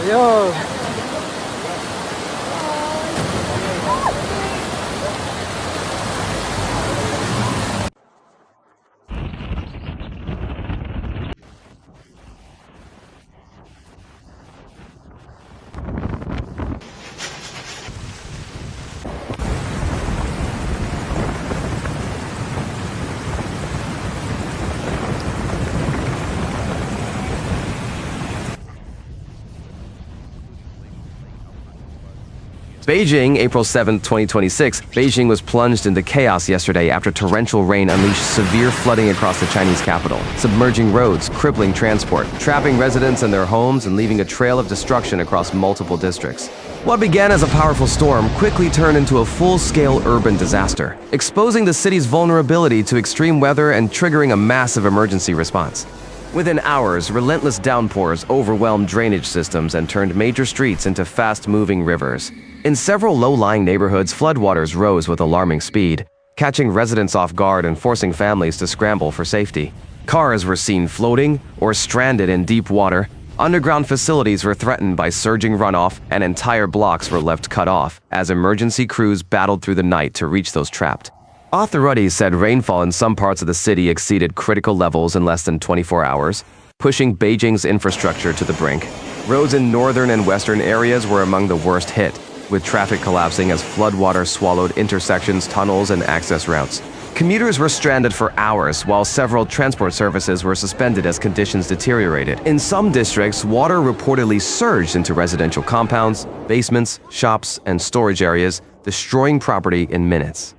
Yo. Beijing, April 7, 2026. Beijing was plunged into chaos yesterday after torrential rain unleashed severe flooding across the Chinese capital, submerging roads, crippling transport, trapping residents in their homes, and leaving a trail of destruction across multiple districts. What began as a powerful storm quickly turned into a full-scale urban disaster, exposing the city's vulnerability to extreme weather and triggering a massive emergency response. Within hours, relentless downpours overwhelmed drainage systems and turned major streets into fast-moving rivers. In several low-lying neighborhoods, floodwaters rose with alarming speed, catching residents off guard and forcing families to scramble for safety. Cars were seen floating or stranded in deep water, underground facilities were threatened by surging runoff, and entire blocks were left cut off as emergency crews battled through the night to reach those trapped. Authorities said rainfall in some parts of the city exceeded critical levels in less than 24 hours, pushing Beijing's infrastructure to the brink. Roads in northern and western areas were among the worst hit, with traffic collapsing as floodwater swallowed intersections, tunnels, and access routes. Commuters were stranded for hours, while several transport services were suspended as conditions deteriorated. In some districts, water reportedly surged into residential compounds, basements, shops, and storage areas, destroying property in minutes.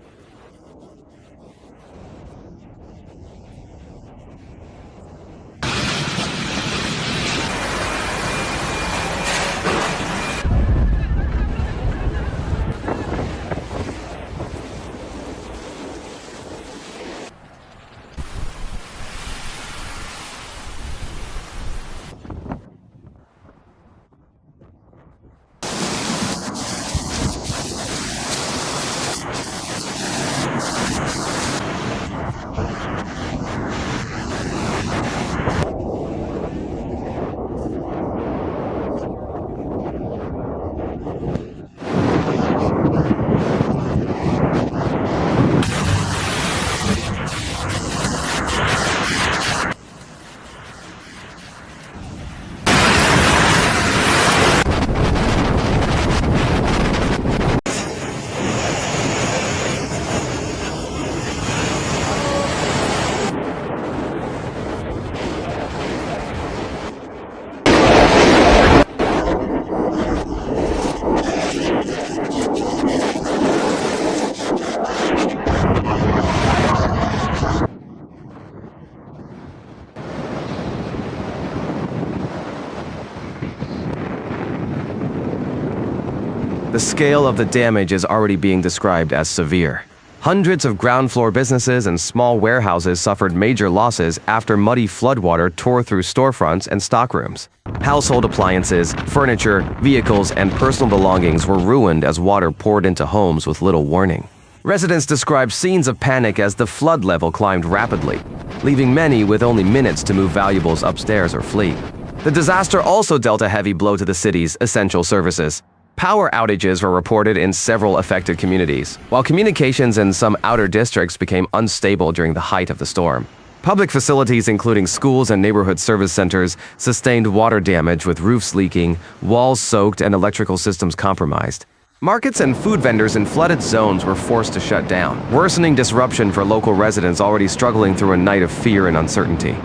The scale of the damage is already being described as severe. Hundreds of ground floor businesses and small warehouses suffered major losses after muddy floodwater tore through storefronts and stockrooms. Household appliances, furniture, vehicles, and personal belongings were ruined as water poured into homes with little warning. Residents described scenes of panic as the flood level climbed rapidly, leaving many with only minutes to move valuables upstairs or flee. The disaster also dealt a heavy blow to the city's essential services. Power outages were reported in several affected communities, while communications in some outer districts became unstable during the height of the storm. Public facilities including schools and neighborhood service centers sustained water damage with roofs leaking, walls soaked, and electrical systems compromised. Markets and food vendors in flooded zones were forced to shut down, worsening disruption for local residents already struggling through a night of fear and uncertainty.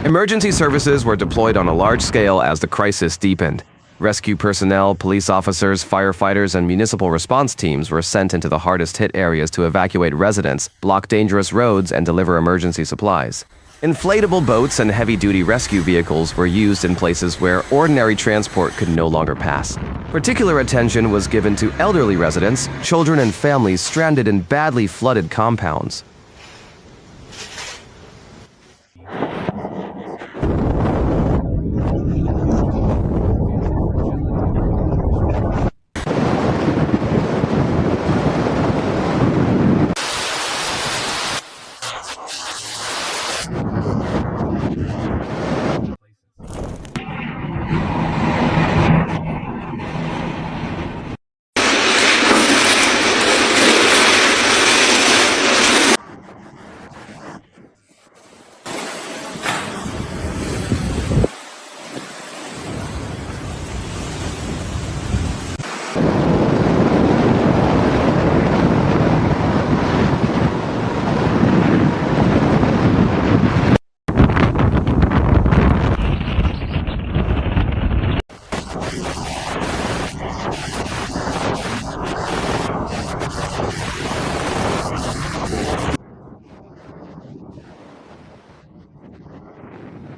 Emergency services were deployed on a large scale as the crisis deepened. Rescue personnel, police officers, firefighters, and municipal response teams were sent into the hardest-hit areas to evacuate residents, block dangerous roads, and deliver emergency supplies. Inflatable boats and heavy-duty rescue vehicles were used in places where ordinary transport could no longer pass. Particular attention was given to elderly residents, children, and families stranded in badly flooded compounds.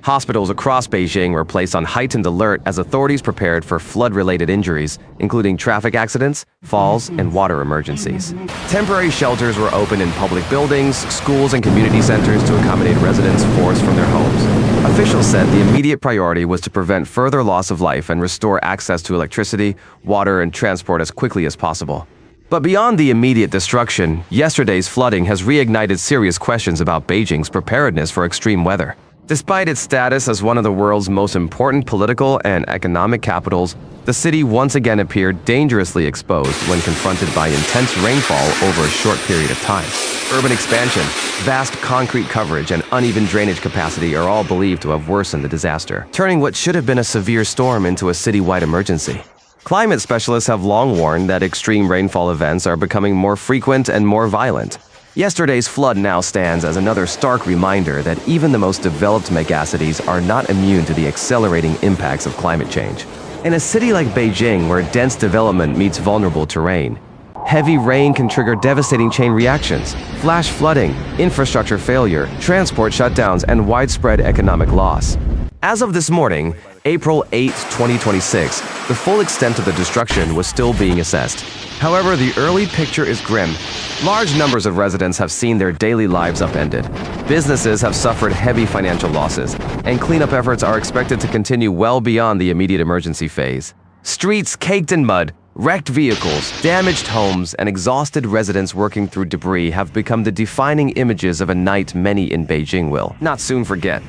Hospitals across Beijing were placed on heightened alert as authorities prepared for flood-related injuries, including traffic accidents, falls, and water emergencies. Temporary shelters were opened in public buildings, schools, and community centers to accommodate residents forced from their homes. Officials said the immediate priority was to prevent further loss of life and restore access to electricity, water, and transport as quickly as possible. But beyond the immediate destruction, yesterday's flooding has reignited serious questions about Beijing's preparedness for extreme weather. Despite its status as one of the world's most important political and economic capitals, the city once again appeared dangerously exposed when confronted by intense rainfall over a short period of time. Urban expansion, vast concrete coverage, and uneven drainage capacity are all believed to have worsened the disaster, turning what should have been a severe storm into a citywide emergency. Climate specialists have long warned that extreme rainfall events are becoming more frequent and more violent. Yesterday's flood now stands as another stark reminder that even the most developed megacities are not immune to the accelerating impacts of climate change. In a city like Beijing, where dense development meets vulnerable terrain, heavy rain can trigger devastating chain reactions, flash flooding, infrastructure failure, transport shutdowns, and widespread economic loss. As of this morning, April 8, 2026, the full extent of the destruction was still being assessed. However, the early picture is grim. Large numbers of residents have seen their daily lives upended. Businesses have suffered heavy financial losses, and cleanup efforts are expected to continue well beyond the immediate emergency phase. Streets caked in mud, wrecked vehicles, damaged homes, and exhausted residents working through debris have become the defining images of a night many in Beijing will not soon forget.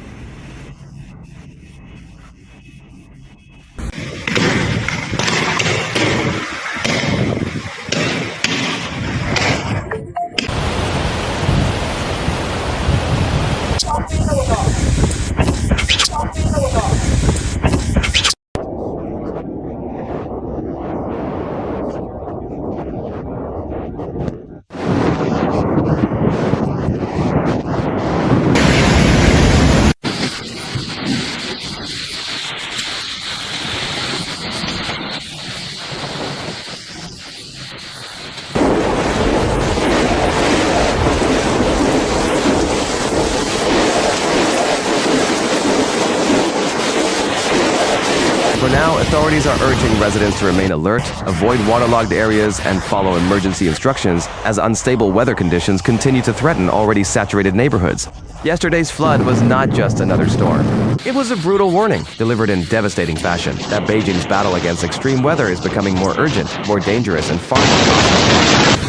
For now, authorities are urging residents to remain alert, avoid waterlogged areas, and follow emergency instructions as unstable weather conditions continue to threaten already saturated neighborhoods. Yesterday's flood was not just another storm. It was a brutal warning, delivered in devastating fashion, that Beijing's battle against extreme weather is becoming more urgent, more dangerous, and far more costly.